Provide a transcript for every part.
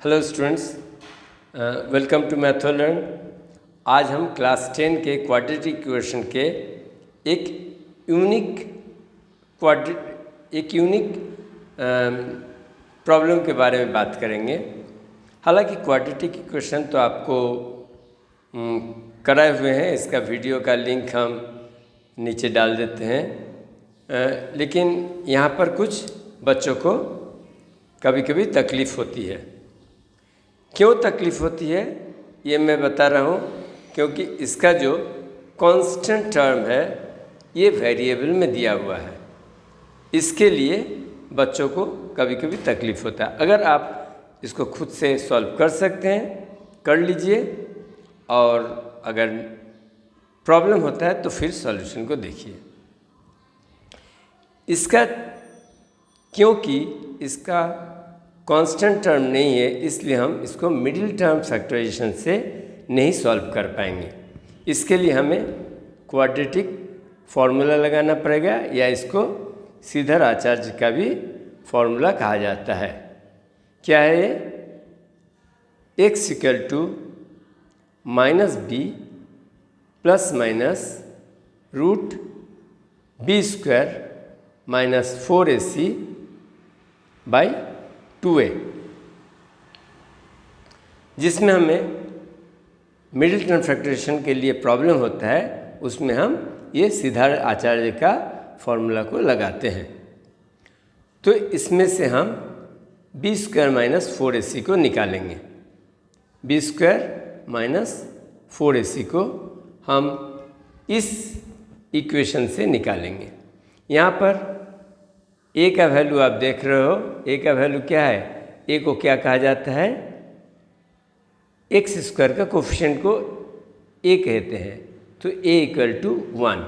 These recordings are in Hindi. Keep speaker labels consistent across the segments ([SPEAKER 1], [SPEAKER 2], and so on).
[SPEAKER 1] Hello students, welcome to Matholearn. आज हम क्लास 10 के क्वाड्रेटिक इक्वेशन के एक यूनिक प्रॉब्लम के बारे में बात करेंगे। हालांकि क्वाड्रेटिक इक्वेशन तो आपको कराए हुए हैं, इसका वीडियो का लिंक हम नीचे डाल देते हैं, लेकिन यहाँ पर कुछ बच्चों को कभी कभी तकलीफ़ होती है। क्यों तकलीफ़ होती है ये मैं बता रहा हूँ, क्योंकि इसका जो कांस्टेंट टर्म है ये वेरिएबल में दिया हुआ है। इसके लिए बच्चों को कभी कभी तकलीफ़ होता है। अगर आप इसको खुद से सॉल्व कर सकते हैं कर लीजिए, और अगर प्रॉब्लम होता है तो फिर सॉल्यूशन को देखिए। इसका क्योंकि इसका कांस्टेंट टर्म नहीं है, इसलिए हम इसको मिडिल टर्म फैक्टराइजेशन से नहीं सॉल्व कर पाएंगे। इसके लिए हमें क्वाड्रेटिक फॉर्मूला लगाना पड़ेगा, या इसको श्रीधर आचार्य का भी फॉर्मूला कहा जाता है। क्या है ये? x equal to minus B plus minus root B square minus 4ac by 2a, जिसमें हमें मिडिल टर्म फैक्टराइजेशन के लिए प्रॉब्लम होता है, उसमें हम ये श्रीधर आचार्य का फॉर्मूला को लगाते हैं। तो इसमें से हम बी स्क्वायर माइनस 4ac को निकालेंगे। बी स्क्वायर माइनस 4ac को हम इस इक्वेशन से निकालेंगे। यहाँ पर a का वैल्यू आप देख रहे हो। a का वैल्यू क्या है? a को क्या कहा जाता है? एक्स स्क्वायर का कोफिशिएंट को a कहते हैं, तो a इक्वल टू 1।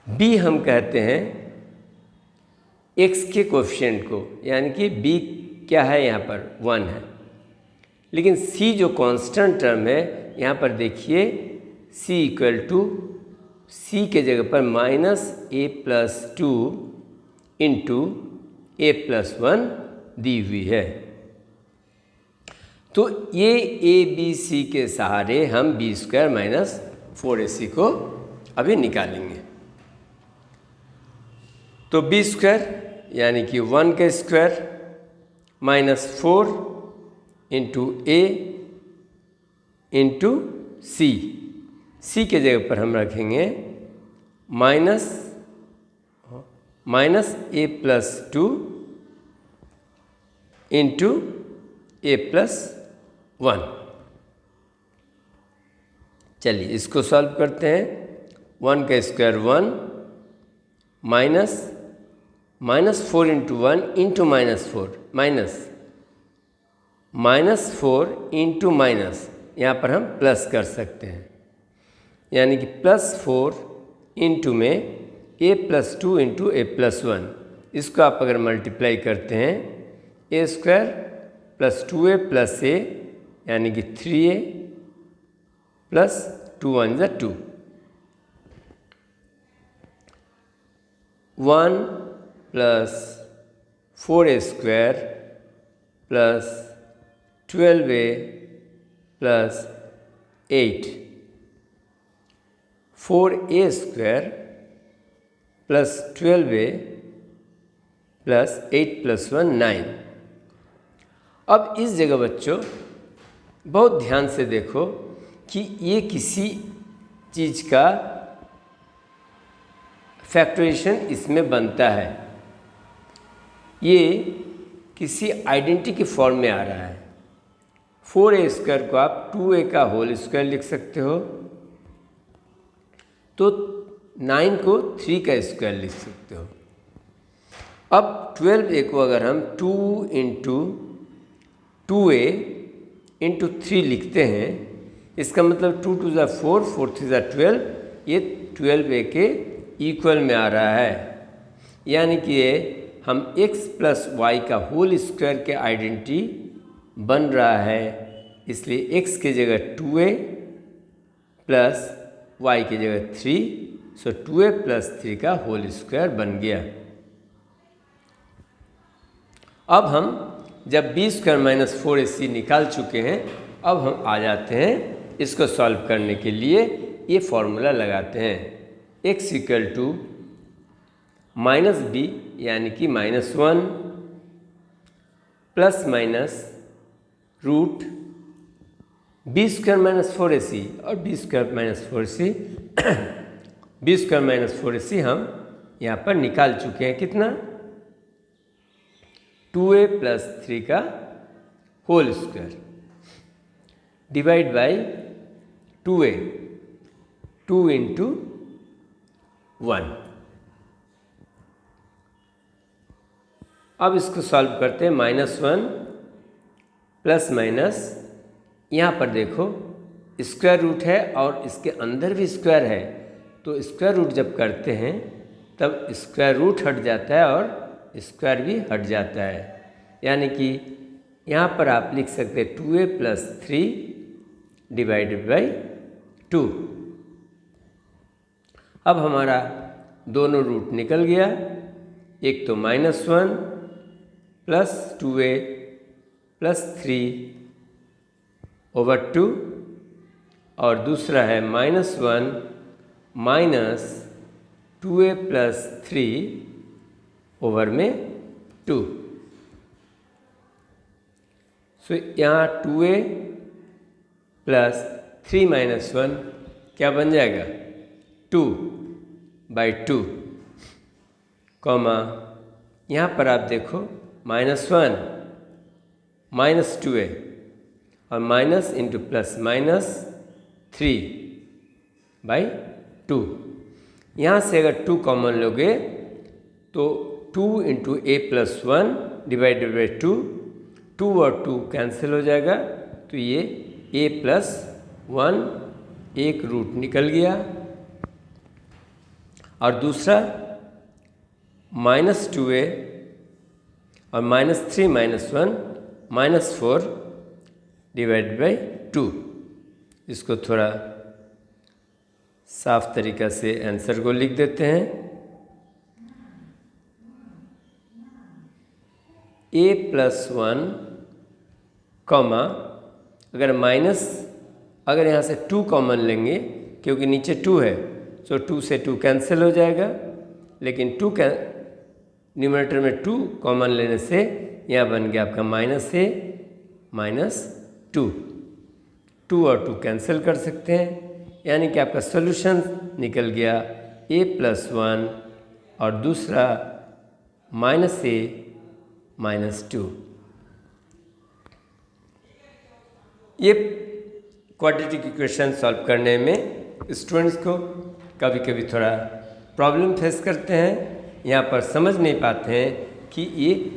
[SPEAKER 1] b हम कहते हैं x के कोफिशिएंट को, यानी कि b क्या है यहाँ पर 1 है। लेकिन c जो कांस्टेंट टर्म है, यहाँ पर देखिए c इक्वल टू c के जगह पर minus a plus 2 into a plus 1 दी हुई है। तो ये a b c के सहारे हम b स्क्वायर माइनस 4ac को अभी निकालेंगे। तो b स्क्वायर यानी कि 1 का square minus 4 into a into c के जगह पर हम रखेंगे minus a plus 2 into a plus 1। चलिए इसको सॉल्व करते हैं। 1 का square 1 minus 4 into 1 into minus 4 minus 4 into minus, यहाँ पर हम प्लस कर सकते हैं, यानी कि प्लस 4 इंटू में a plus 2 into a plus 1। इसको आप अगर मल्टीप्लाई करते हैं, a square plus 2a plus a यानी कि 3a प्लस 2 1 ज़ा 2, 1 plus 4a square plus 12a plus 8, 4a square plus 12a plus 8 plus 1 9। अब इस जगह बच्चों बहुत ध्यान से देखो कि ये किसी चीज़ का फैक्टराइजेशन इसमें बनता है। ये किसी आइडेंटिटी के फॉर्म में आ रहा है। 4a स्क्वायर को आप 2a का होल स्क्वायर लिख सकते हो, तो 9 को 3 का स्क्वायर लिख सकते हो। अब 12a को अगर हम 2 इंटू 2a इंटू 3 लिखते हैं, इसका मतलब 2 2 ज़ा 4 4 3 ज़ा 12, ये 12a के इक्वल में आ रहा है। यानी कि ये हम x प्लस वाई का होल स्क्वायर के आइडेंटिटी बन रहा है, इसलिए x की जगह 2a प्लस y की जगह 3, सो 2a प्लस 3 का होल स्क्वायर बन गया। अब हम जब बी स्क्वायर माइनस 4ac निकाल चुके हैं, अब हम आ जाते हैं इसको सॉल्व करने के लिए ये फॉर्मूला लगाते हैं। x equal to minus B यानी कि -1 plus minus root B square minus 4ac और B square minus 4ac B square minus 4ac हम यहाँ पर निकाल चुके हैं। कितना? 2a प्लस 3 का whole square divide by 2a, 2 into 1। अब इसको सॉल्व करते हैं। -1 प्लस माइनस, यहाँ पर देखो स्क्वायर रूट है और इसके अंदर भी स्क्वायर है, तो स्क्वायर रूट जब करते हैं तब स्क्वायर रूट हट जाता है और स्क्वायर भी हट जाता है, यानी कि यहाँ पर आप लिख सकते हैं 2a प्लस 3 डिवाइडेड बाई 2। अब हमारा दोनों रूट निकल गया, एक तो -1 प्लस 2a प्लस 3 ओवर 2 और दूसरा है -1 माइनस 2a प्लस 3 ओवर में 2। सो यहाँ 2a प्लस 3 माइनस 1 क्या बन जाएगा? 2/2, कॉमा यहाँ पर आप देखो -1 माइनस 2a और माइनस इंटू प्लस माइनस 3/2। यहाँ से अगर 2 कॉमन लोगे तो 2 into a plus 1 divided by 2, 2 और 2 कैंसिल हो जाएगा, तो ये a प्लस 1 एक रूट निकल गया और दूसरा -2a और -3 माइनस 1 -4 डिवाइड बाई 2। इसको थोड़ा साफ तरीका से आंसर को लिख देते हैं। a प्लस 1 कॉमा अगर यहाँ से 2 कॉमन लेंगे क्योंकि नीचे 2 है, तो 2 से 2 कैंसिल हो जाएगा, लेकिन न्यूमरेटर में 2 कॉमन लेने से यहाँ बन गया आपका -a माइनस 2। 2 और 2 कैंसिल कर सकते हैं, यानी कि आपका सॉल्यूशन निकल गया a प्लस 1 और दूसरा -a माइनस 2। ये क्वाड्रेटिक इक्वेशन सॉल्व करने में स्टूडेंट्स को कभी कभी थोड़ा प्रॉब्लम फेस करते हैं, यहाँ पर समझ नहीं पाते हैं कि ये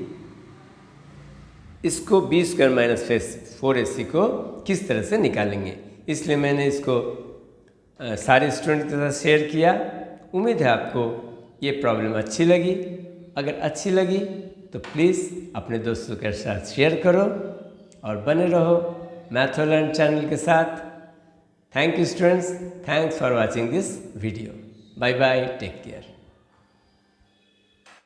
[SPEAKER 1] इसको बी स्क्वायर माइनस 4ac को किस तरह से निकालेंगे। इसलिए मैंने इसको सारे स्टूडेंट के साथ शेयर किया। उम्मीद है आपको ये प्रॉब्लम अच्छी लगी। अगर अच्छी लगी तो प्लीज़ अपने दोस्तों के साथ शेयर करो और बने रहो मैथलर्न चैनल के साथ। Thank you students, thanks for watching this video. Bye bye, take care.